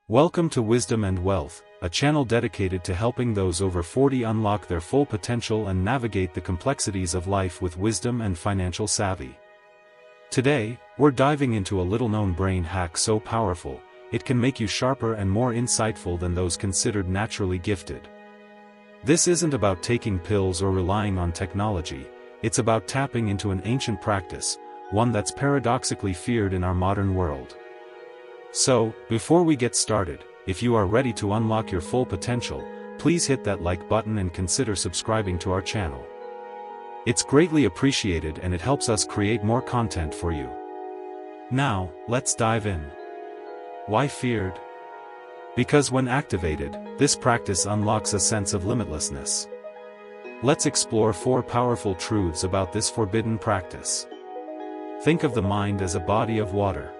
Welcome to Wisdom and Wealth, a channel dedicated to helping those over 40 unlock their full potential and navigate the complexities of life with wisdom and financial savvy. Today, we're diving into a little-known brain hack so powerful, it can make you sharper and more insightful than those considered naturally gifted. This isn't about taking pills or relying on technology, it's about tapping into an ancient practice, one that's paradoxically feared in our modern world. So, before we get started, if you are ready to unlock your full potential, please hit that like button and consider subscribing to our channel. It's greatly appreciated and it helps us create more content for you. Now, let's dive in. Why feared? Because when activated, this practice unlocks a sense of limitlessness. Let's explore 4 powerful truths about this forbidden practice. Think of the mind as a body of water.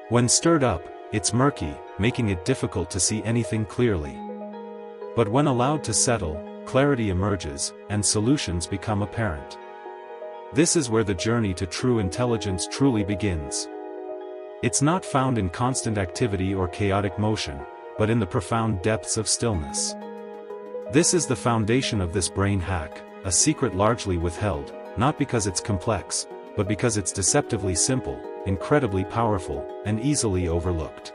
When stirred up, it's murky, making it difficult to see anything clearly. But when allowed to settle, clarity emerges, and solutions become apparent. This is where the journey to true intelligence truly begins. It's not found in constant activity or chaotic motion, but in the profound depths of stillness. This is the foundation of this brain hack, a secret largely withheld, not because it's complex, but because it's deceptively simple, incredibly powerful, and easily overlooked.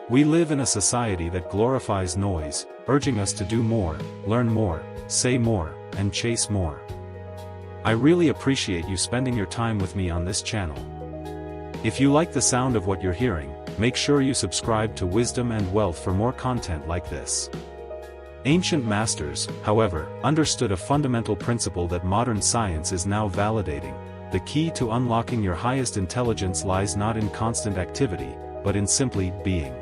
We live in a society that glorifies noise, urging us to do more, learn more, say more, and chase more. I really appreciate you spending your time with me on this channel. If you like the sound of what you're hearing, make sure you subscribe to Wisdom and Wealth for more content like this. Ancient masters, however, understood a fundamental principle that modern science is now validating. The key to unlocking your highest intelligence lies not in constant activity, but in simply being.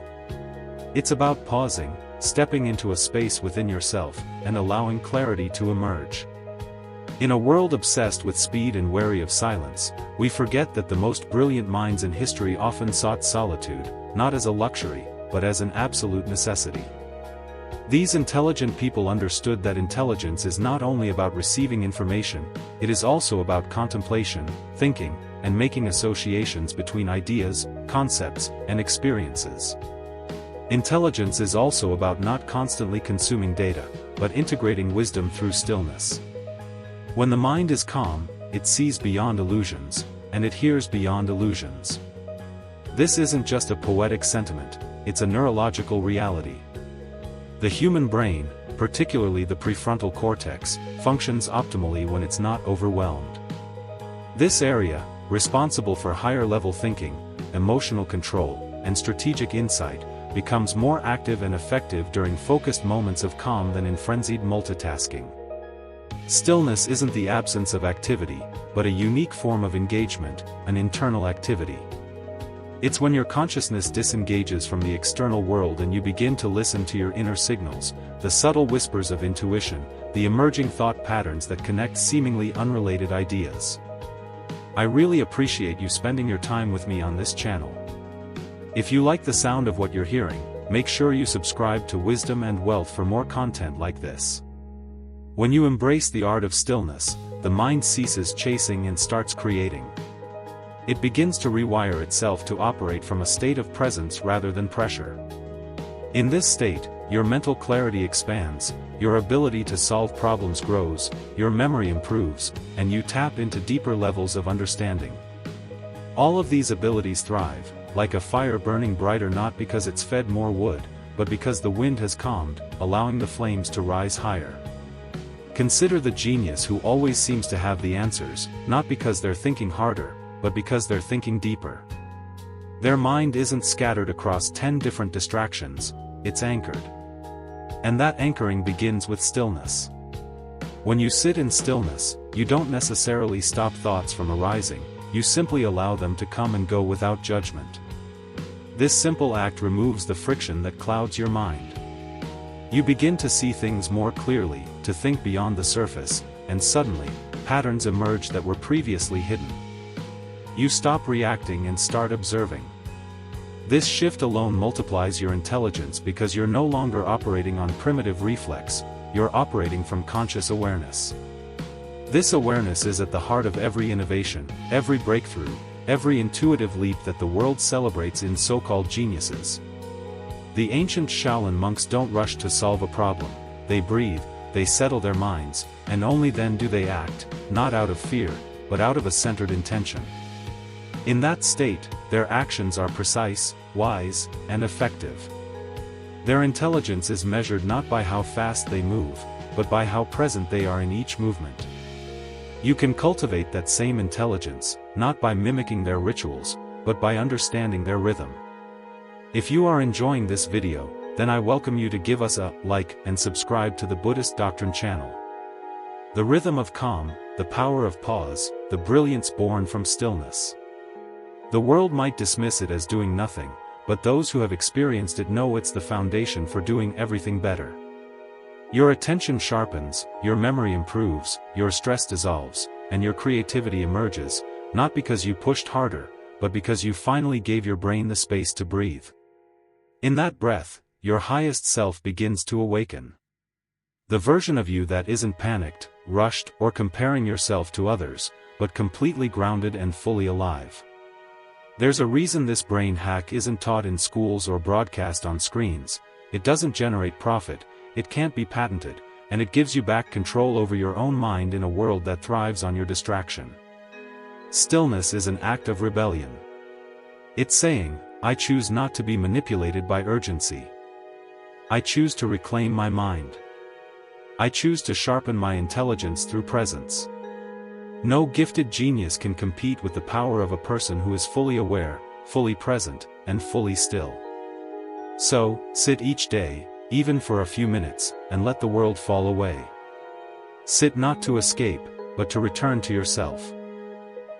It's about pausing, stepping into a space within yourself, and allowing clarity to emerge. In a world obsessed with speed and wary of silence, we forget that the most brilliant minds in history often sought solitude, not as a luxury, but as an absolute necessity. These intelligent people understood that intelligence is not only about receiving information, it is also about contemplation, thinking, and making associations between ideas, concepts, and experiences. Intelligence is also about not constantly consuming data, but integrating wisdom through stillness. When the mind is calm, it sees beyond illusions, and it hears beyond illusions. This isn't just a poetic sentiment, it's a neurological reality. The human brain, particularly the prefrontal cortex, functions optimally when it's not overwhelmed. This area, responsible for higher-level thinking, emotional control, and strategic insight, becomes more active and effective during focused moments of calm than in frenzied multitasking. Stillness isn't the absence of activity, but a unique form of engagement, an internal activity. It's when your consciousness disengages from the external world and you begin to listen to your inner signals, the subtle whispers of intuition, the emerging thought patterns that connect seemingly unrelated ideas. I really appreciate you spending your time with me on this channel. If you like the sound of what you're hearing, make sure you subscribe to Wisdom and Wealth for more content like this. When you embrace the art of stillness, the mind ceases chasing and starts creating. It begins to rewire itself to operate from a state of presence rather than pressure. In this state, your mental clarity expands, your ability to solve problems grows, your memory improves, and you tap into deeper levels of understanding. All of these abilities thrive, like a fire burning brighter not because it's fed more wood, but because the wind has calmed, allowing the flames to rise higher. Consider the genius who always seems to have the answers, not because they're thinking harder, but because they're thinking deeper. Their mind isn't scattered across 10 different distractions, it's anchored. And that anchoring begins with stillness. When you sit in stillness, you don't necessarily stop thoughts from arising, you simply allow them to come and go without judgment. This simple act removes the friction that clouds your mind. You begin to see things more clearly, to think beyond the surface, and suddenly, patterns emerge that were previously hidden. You stop reacting and start observing. This shift alone multiplies your intelligence because you're no longer operating on primitive reflex, you're operating from conscious awareness. This awareness is at the heart of every innovation, every breakthrough, every intuitive leap that the world celebrates in so-called geniuses. The ancient Shaolin monks don't rush to solve a problem. They breathe, they settle their minds, and only then do they act, not out of fear, but out of a centered intention. In that state, their actions are precise, wise, and effective. Their intelligence is measured not by how fast they move, but by how present they are in each movement. You can cultivate that same intelligence, not by mimicking their rituals, but by understanding their rhythm. If you are enjoying this video, then I welcome you to give us a like and subscribe to the Buddhist Doctrine channel. The rhythm of calm, the power of pause, the brilliance born from stillness. The world might dismiss it as doing nothing, but those who have experienced it know it's the foundation for doing everything better. Your attention sharpens, your memory improves, your stress dissolves, and your creativity emerges, not because you pushed harder, but because you finally gave your brain the space to breathe. In that breath, your highest self begins to awaken. The version of you that isn't panicked, rushed, or comparing yourself to others, but completely grounded and fully alive. There's a reason this brain hack isn't taught in schools or broadcast on screens. It doesn't generate profit, it can't be patented, and it gives you back control over your own mind in a world that thrives on your distraction. Stillness is an act of rebellion. It's saying, I choose not to be manipulated by urgency. I choose to reclaim my mind. I choose to sharpen my intelligence through presence. No gifted genius can compete with the power of a person who is fully aware, fully present, and fully still. So, sit each day, even for a few minutes, and let the world fall away. Sit not to escape, but to return to yourself.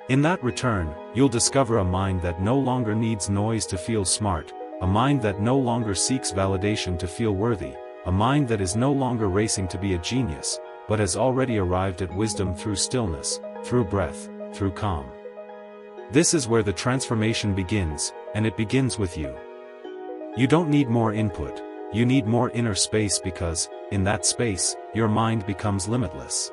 In that return, you'll discover a mind that no longer needs noise to feel smart, a mind that no longer seeks validation to feel worthy, a mind that is no longer racing to be a genius, but has already arrived at wisdom through stillness, through breath, through calm. This is where the transformation begins, and it begins with you. You don't need more input, you need more inner space because, in that space, your mind becomes limitless.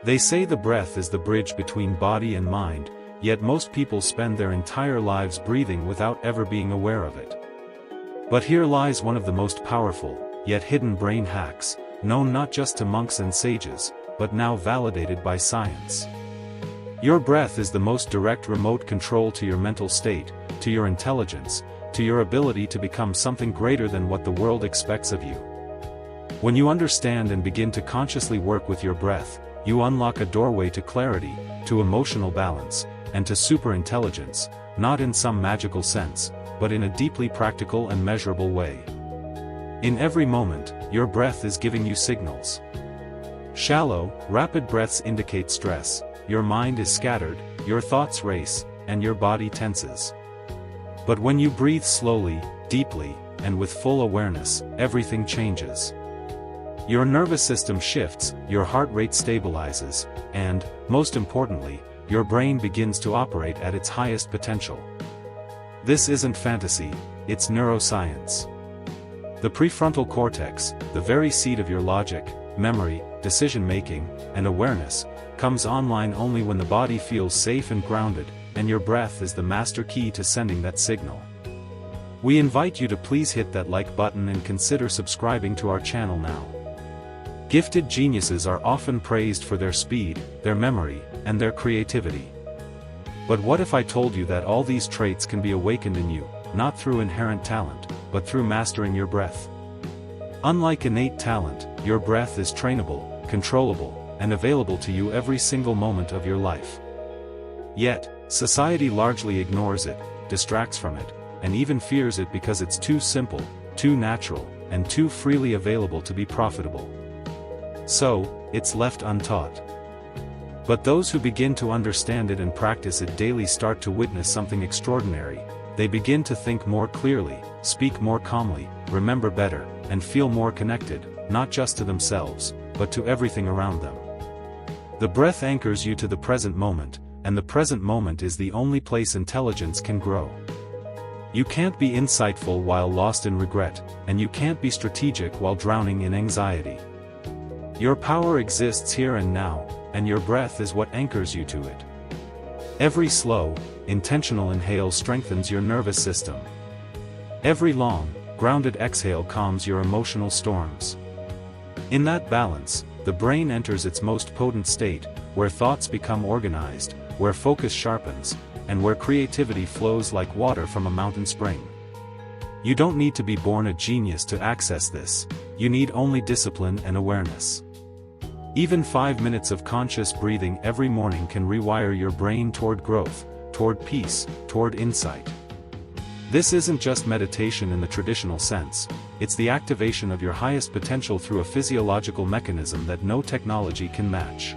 They say the breath is the bridge between body and mind, yet most people spend their entire lives breathing without ever being aware of it. But here lies one of the most powerful, yet hidden brain hacks, known not just to monks and sages, but now validated by science. Your breath is the most direct remote control to your mental state, to your intelligence, to your ability to become something greater than what the world expects of you. When you understand and begin to consciously work with your breath, you unlock a doorway to clarity, to emotional balance, and to superintelligence, not in some magical sense, but in a deeply practical and measurable way. In every moment, your breath is giving you signals. Shallow, rapid breaths indicate stress, your mind is scattered, your thoughts race, and your body tenses. But when you breathe slowly, deeply, and with full awareness, everything changes. Your nervous system shifts, your heart rate stabilizes, and, most importantly, your brain begins to operate at its highest potential. This isn't fantasy, it's neuroscience. The prefrontal cortex, the very seat of your logic, memory, decision-making, and awareness, comes online only when the body feels safe and grounded, and your breath is the master key to sending that signal. We invite you to please hit that like button and consider subscribing to our channel now. Gifted geniuses are often praised for their speed, their memory, and their creativity. But what if I told you that all these traits can be awakened in you, not through inherent talent, but through mastering your breath? Unlike innate talent, your breath is trainable, controllable, and available to you every single moment of your life. Yet, society largely ignores it, distracts from it, and even fears it because it's too simple, too natural, and too freely available to be profitable. So, it's left untaught. But those who begin to understand it and practice it daily start to witness something extraordinary. They begin to think more clearly, speak more calmly, remember better, and feel more connected, not just to themselves, but to everything around them. The breath anchors you to the present moment, and the present moment is the only place intelligence can grow. You can't be insightful while lost in regret, and you can't be strategic while drowning in anxiety. Your power exists here and now, and your breath is what anchors you to it. Every slow, intentional inhale strengthens your nervous system. Every long, grounded exhale calms your emotional storms. In that balance, the brain enters its most potent state, where thoughts become organized, where focus sharpens, and where creativity flows like water from a mountain spring. You don't need to be born a genius to access this, you need only discipline and awareness. Even 5 minutes of conscious breathing every morning can rewire your brain toward growth, toward peace, toward insight. This isn't just meditation in the traditional sense, it's the activation of your highest potential through a physiological mechanism that no technology can match.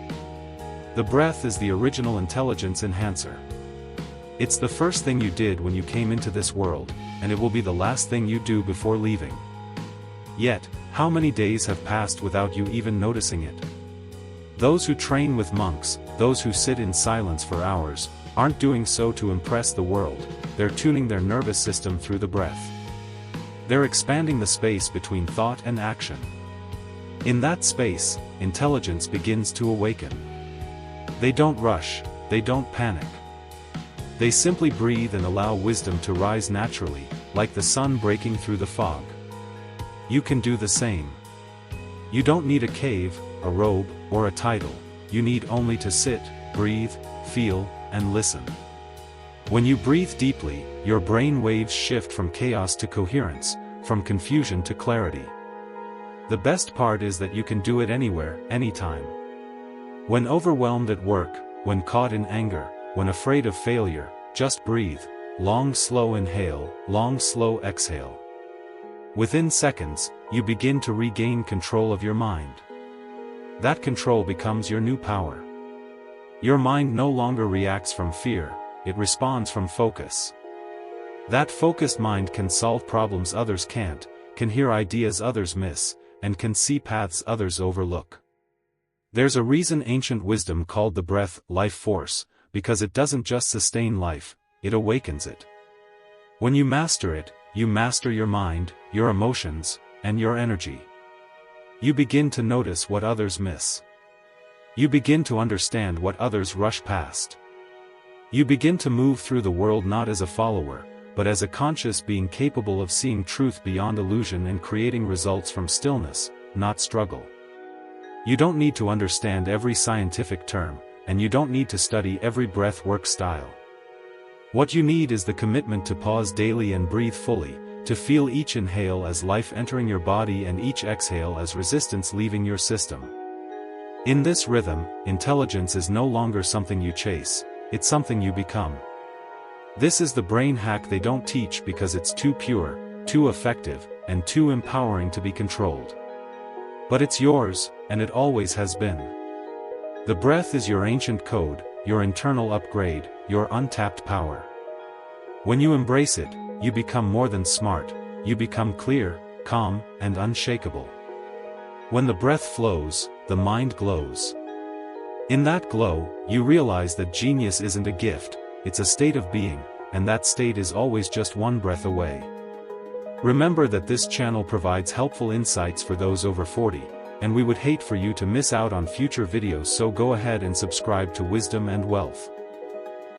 The breath is the original intelligence enhancer. It's the first thing you did when you came into this world, and it will be the last thing you do before leaving. Yet, how many days have passed without you even noticing it? Those who train with monks, those who sit in silence for hours, aren't doing so to impress the world, they're tuning their nervous system through the breath. They're expanding the space between thought and action. In that space, intelligence begins to awaken. They don't rush, they don't panic. They simply breathe and allow wisdom to rise naturally, like the sun breaking through the fog. You can do the same. You don't need a cave, a robe, or a title, you need only to sit, breathe, feel, and listen. When you breathe deeply, your brain waves shift from chaos to coherence, from confusion to clarity. The best part is that you can do it anywhere, anytime. When overwhelmed at work, when caught in anger, when afraid of failure, just breathe, long slow inhale, long slow exhale. Within seconds, you begin to regain control of your mind. That control becomes your new power. Your mind no longer reacts from fear, it responds from focus. That focused mind can solve problems others can't, can hear ideas others miss, and can see paths others overlook. There's a reason ancient wisdom called the breath life force, because it doesn't just sustain life, it awakens it. When you master it, you master your mind, your emotions, and your energy. You begin to notice what others miss. You begin to understand what others rush past. You begin to move through the world not as a follower, but as a conscious being capable of seeing truth beyond illusion and creating results from stillness, not struggle. You don't need to understand every scientific term, and you don't need to study every breath work style. What you need is the commitment to pause daily and breathe fully, to feel each inhale as life entering your body and each exhale as resistance leaving your system. In this rhythm, intelligence is no longer something you chase, it's something you become. This is the brain hack they don't teach because it's too pure, too effective, and too empowering to be controlled. But it's yours, and it always has been. The breath is your ancient code, your internal upgrade, your untapped power. When you embrace it, you become more than smart, you become clear, calm, and unshakable. When the breath flows, the mind glows. In that glow, you realize that genius isn't a gift, it's a state of being, and that state is always just one breath away. Remember that this channel provides helpful insights for those over 40, and we would hate for you to miss out on future videos, so go ahead and subscribe to Wisdom and Wealth.